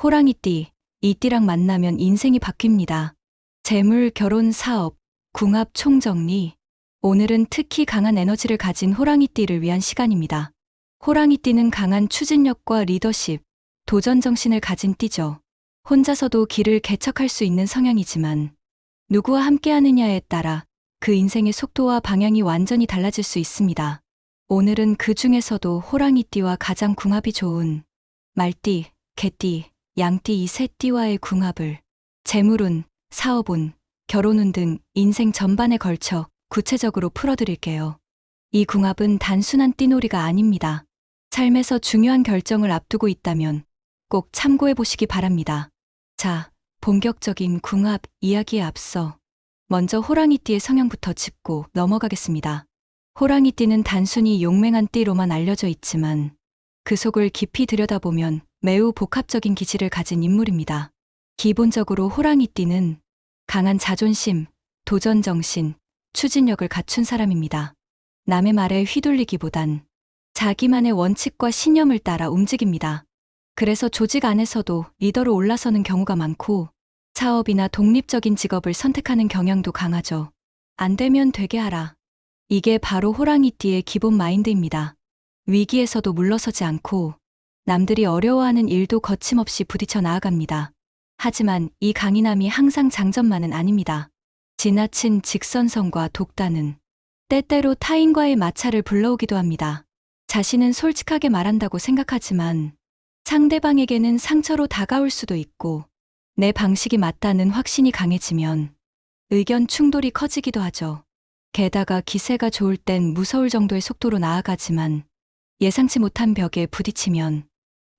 호랑이띠, 이 띠랑 만나면 인생이 바뀝니다. 재물, 결혼, 사업, 궁합, 총정리. 오늘은 특히 강한 에너지를 가진 호랑이띠를 위한 시간입니다. 호랑이띠는 강한 추진력과 리더십, 도전 정신을 가진 띠죠. 혼자서도 길을 개척할 수 있는 성향이지만 누구와 함께하느냐에 따라 그 인생의 속도와 방향이 완전히 달라질 수 있습니다. 오늘은 그 중에서도 호랑이띠와 가장 궁합이 좋은 말띠, 개띠, 양띠 이 세 띠와의 궁합을 재물운, 사업운, 결혼운 등 인생 전반에 걸쳐 구체적으로 풀어드릴게요. 이 궁합은 단순한 띠놀이가 아닙니다. 삶에서 중요한 결정을 앞두고 있다면 꼭 참고해 보시기 바랍니다. 자, 본격적인 궁합 이야기에 앞서 먼저 호랑이띠의 성향부터 짚고 넘어가겠습니다. 호랑이띠는 단순히 용맹한 띠로만 알려져 있지만 그 속을 깊이 들여다보면 매우 복합적인 기질을 가진 인물입니다. 기본적으로 호랑이띠는 강한 자존심, 도전정신, 추진력을 갖춘 사람입니다. 남의 말에 휘둘리기보단 자기만의 원칙과 신념을 따라 움직입니다. 그래서 조직 안에서도 리더로 올라서는 경우가 많고 사업이나 독립적인 직업을 선택하는 경향도 강하죠. 안 되면 되게 하라. 이게 바로 호랑이띠의 기본 마인드입니다. 위기에서도 물러서지 않고 남들이 어려워하는 일도 거침없이 부딪혀 나아갑니다. 하지만 이 강인함이 항상 장점만은 아닙니다. 지나친 직선성과 독단은 때때로 타인과의 마찰을 불러오기도 합니다. 자신은 솔직하게 말한다고 생각하지만 상대방에게는 상처로 다가올 수도 있고 내 방식이 맞다는 확신이 강해지면 의견 충돌이 커지기도 하죠. 게다가 기세가 좋을 땐 무서울 정도의 속도로 나아가지만 예상치 못한 벽에 부딪히면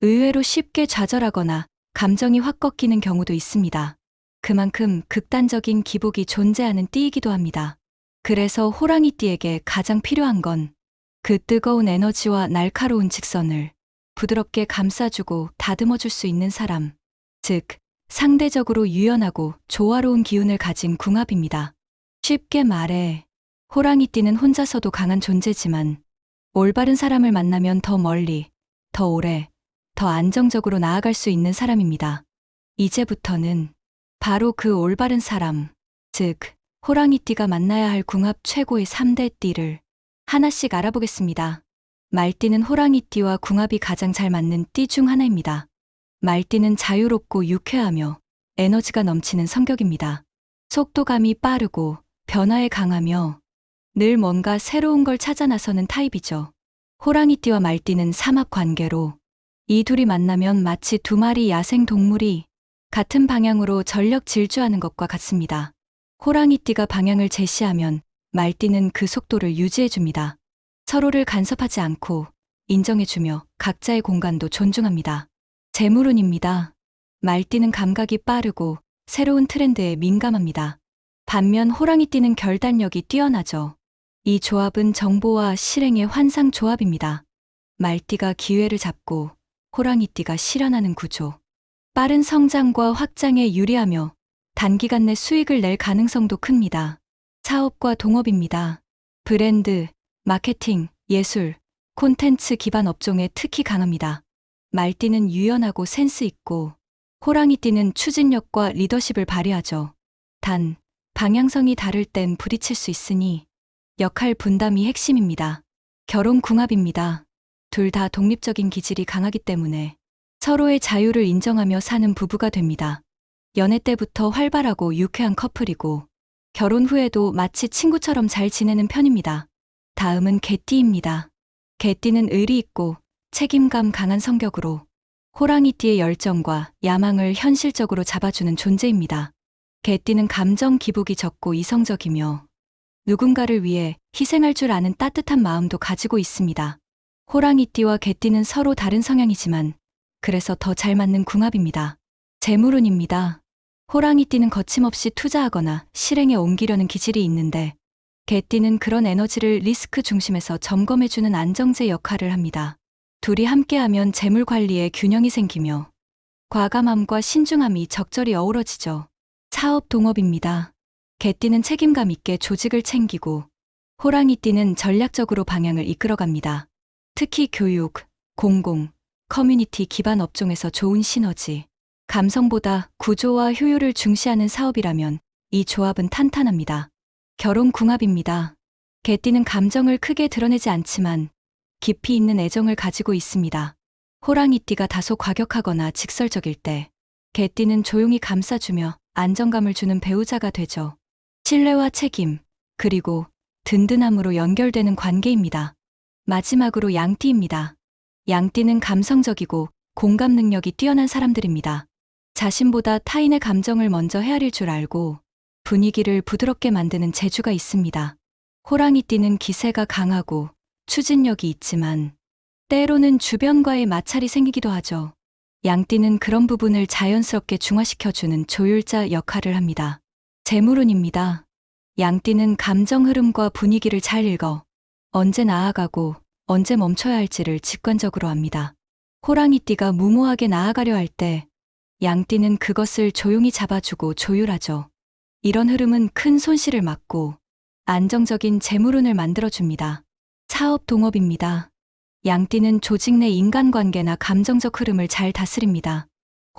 의외로 쉽게 좌절하거나 감정이 확 꺾이는 경우도 있습니다. 그만큼 극단적인 기복이 존재하는 띠이기도 합니다. 그래서 호랑이띠에게 가장 필요한 건 그 뜨거운 에너지와 날카로운 직선을 부드럽게 감싸주고 다듬어줄 수 있는 사람, 즉 상대적으로 유연하고 조화로운 기운을 가진 궁합입니다. 쉽게 말해 호랑이띠는 혼자서도 강한 존재지만 올바른 사람을 만나면 더 멀리, 더 오래, 더 안정적으로 나아갈 수 있는 사람입니다. 이제부터는 바로 그 올바른 사람, 즉 호랑이띠가 만나야 할 궁합 최고의 3대 띠를 하나씩 알아보겠습니다. 말띠는 호랑이띠와 궁합이 가장 잘 맞는 띠 중 하나입니다. 말띠는 자유롭고 유쾌하며 에너지가 넘치는 성격입니다. 속도감이 빠르고 변화에 강하며 늘 뭔가 새로운 걸 찾아 나서는 타입이죠. 호랑이띠와 말띠는 삼합 관계로 이 둘이 만나면 마치 두 마리 야생 동물이 같은 방향으로 전력 질주하는 것과 같습니다. 호랑이띠가 방향을 제시하면 말띠는 그 속도를 유지해줍니다. 서로를 간섭하지 않고 인정해주며 각자의 공간도 존중합니다. 재물운입니다. 말띠는 감각이 빠르고 새로운 트렌드에 민감합니다. 반면 호랑이띠는 결단력이 뛰어나죠. 이 조합은 정보와 실행의 환상 조합입니다. 말띠가 기회를 잡고 호랑이띠가 실현하는 구조. 빠른 성장과 확장에 유리하며 단기간 내 수익을 낼 가능성도 큽니다. 사업과 동업입니다. 브랜드, 마케팅, 예술, 콘텐츠 기반 업종에 특히 강합니다. 말띠는 유연하고 센스 있고 호랑이띠는 추진력과 리더십을 발휘하죠. 단, 방향성이 다를 땐 부딪힐 수 있으니 역할 분담이 핵심입니다. 결혼 궁합입니다. 둘 다 독립적인 기질이 강하기 때문에 서로의 자유를 인정하며 사는 부부가 됩니다. 연애 때부터 활발하고 유쾌한 커플이고 결혼 후에도 마치 친구처럼 잘 지내는 편입니다. 다음은 개띠입니다. 개띠는 의리 있고 책임감 강한 성격으로 호랑이띠의 열정과 야망을 현실적으로 잡아주는 존재입니다. 개띠는 감정 기복이 적고 이성적이며 누군가를 위해 희생할 줄 아는 따뜻한 마음도 가지고 있습니다. 호랑이띠와 개띠는 서로 다른 성향이지만 그래서 더 잘 맞는 궁합입니다. 재물운입니다. 호랑이띠는 거침없이 투자하거나 실행에 옮기려는 기질이 있는데 개띠는 그런 에너지를 리스크 중심에서 점검해주는 안정제 역할을 합니다. 둘이 함께하면 재물 관리에 균형이 생기며 과감함과 신중함이 적절히 어우러지죠. 사업 동업입니다. 개띠는 책임감 있게 조직을 챙기고 호랑이띠는 전략적으로 방향을 이끌어갑니다. 특히 교육, 공공, 커뮤니티 기반 업종에서 좋은 시너지, 감성보다 구조와 효율을 중시하는 사업이라면 이 조합은 탄탄합니다. 결혼궁합입니다. 개띠는 감정을 크게 드러내지 않지만 깊이 있는 애정을 가지고 있습니다. 호랑이띠가 다소 과격하거나 직설적일 때 개띠는 조용히 감싸주며 안정감을 주는 배우자가 되죠. 신뢰와 책임, 그리고 든든함으로 연결되는 관계입니다. 마지막으로 양띠입니다. 양띠는 감성적이고 공감 능력이 뛰어난 사람들입니다. 자신보다 타인의 감정을 먼저 헤아릴 줄 알고 분위기를 부드럽게 만드는 재주가 있습니다. 호랑이띠는 기세가 강하고 추진력이 있지만 때로는 주변과의 마찰이 생기기도 하죠. 양띠는 그런 부분을 자연스럽게 중화시켜주는 조율자 역할을 합니다. 재물운입니다. 양띠는 감정 흐름과 분위기를 잘 읽어 언제 나아가고 언제 멈춰야 할지를 직관적으로 압니다. 호랑이띠가 무모하게 나아가려 할 때 양띠는 그것을 조용히 잡아주고 조율하죠. 이런 흐름은 큰 손실을 막고 안정적인 재물운을 만들어줍니다. 사업 동업입니다. 양띠는 조직 내 인간관계나 감정적 흐름을 잘 다스립니다.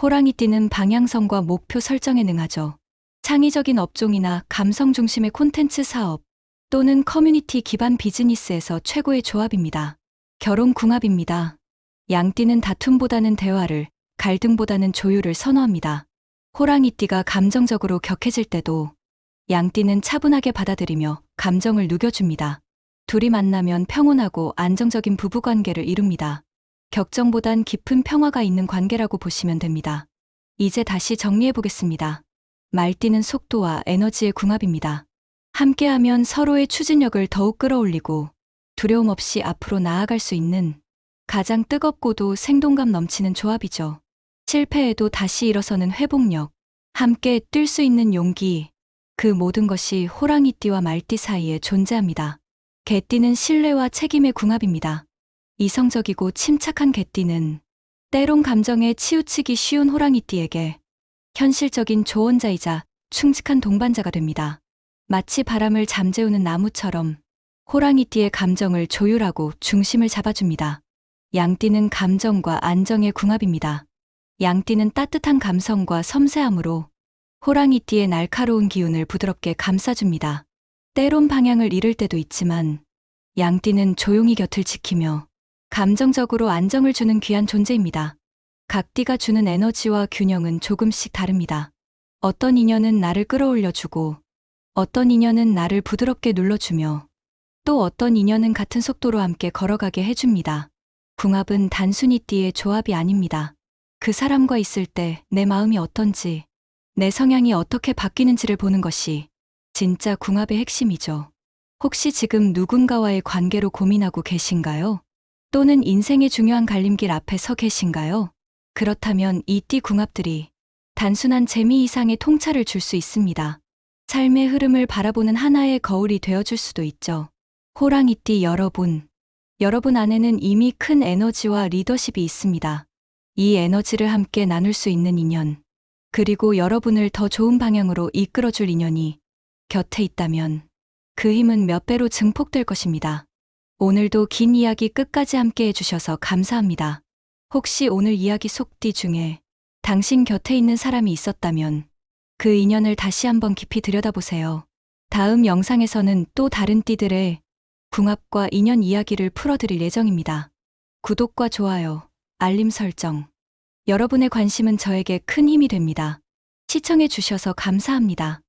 호랑이띠는 방향성과 목표 설정에 능하죠. 창의적인 업종이나 감성 중심의 콘텐츠 사업 또는 커뮤니티 기반 비즈니스에서 최고의 조합입니다. 결혼궁합입니다. 양띠는 다툼보다는 대화를, 갈등보다는 조율을 선호합니다. 호랑이띠가 감정적으로 격해질 때도 양띠는 차분하게 받아들이며 감정을 누겨줍니다. 둘이 만나면 평온하고 안정적인 부부관계를 이룹니다. 격정보단 깊은 평화가 있는 관계라고 보시면 됩니다. 이제 다시 정리해보겠습니다. 말띠는 속도와 에너지의 궁합입니다. 함께하면 서로의 추진력을 더욱 끌어올리고 두려움 없이 앞으로 나아갈 수 있는 가장 뜨겁고도 생동감 넘치는 조합이죠. 실패해도 다시 일어서는 회복력, 함께 뛸 수 있는 용기, 그 모든 것이 호랑이띠와 말띠 사이에 존재합니다. 개띠는 신뢰와 책임의 궁합입니다. 이성적이고 침착한 개띠는 때론 감정에 치우치기 쉬운 호랑이띠에게 현실적인 조언자이자 충직한 동반자가 됩니다. 마치 바람을 잠재우는 나무처럼 호랑이띠의 감정을 조율하고 중심을 잡아줍니다. 양띠는 감정과 안정의 궁합입니다. 양띠는 따뜻한 감성과 섬세함으로 호랑이띠의 날카로운 기운을 부드럽게 감싸줍니다. 때론 방향을 잃을 때도 있지만 양띠는 조용히 곁을 지키며 감정적으로 안정을 주는 귀한 존재입니다. 각 띠가 주는 에너지와 균형은 조금씩 다릅니다. 어떤 인연은 나를 끌어올려주고 어떤 인연은 나를 부드럽게 눌러주며 또 어떤 인연은 같은 속도로 함께 걸어가게 해줍니다. 궁합은 단순히 띠의 조합이 아닙니다. 그 사람과 있을 때 내 마음이 어떤지, 내 성향이 어떻게 바뀌는지를 보는 것이 진짜 궁합의 핵심이죠. 혹시 지금 누군가와의 관계로 고민하고 계신가요? 또는 인생의 중요한 갈림길 앞에 서 계신가요? 그렇다면 이 띠 궁합들이 단순한 재미 이상의 통찰을 줄 수 있습니다. 삶의 흐름을 바라보는 하나의 거울이 되어줄 수도 있죠. 호랑이띠 여러분 안에는 이미 큰 에너지와 리더십이 있습니다. 이 에너지를 함께 나눌 수 있는 인연, 그리고 여러분을 더 좋은 방향으로 이끌어줄 인연이 곁에 있다면 그 힘은 몇 배로 증폭될 것입니다. 오늘도 긴 이야기 끝까지 함께 해주셔서 감사합니다. 혹시 오늘 이야기 속띠 중에 당신 곁에 있는 사람이 있었다면 그 인연을 다시 한번 깊이 들여다보세요. 다음 영상에서는 또 다른 띠들의 궁합과 인연 이야기를 풀어드릴 예정입니다. 구독과 좋아요, 알림 설정. 여러분의 관심은 저에게 큰 힘이 됩니다. 시청해 주셔서 감사합니다.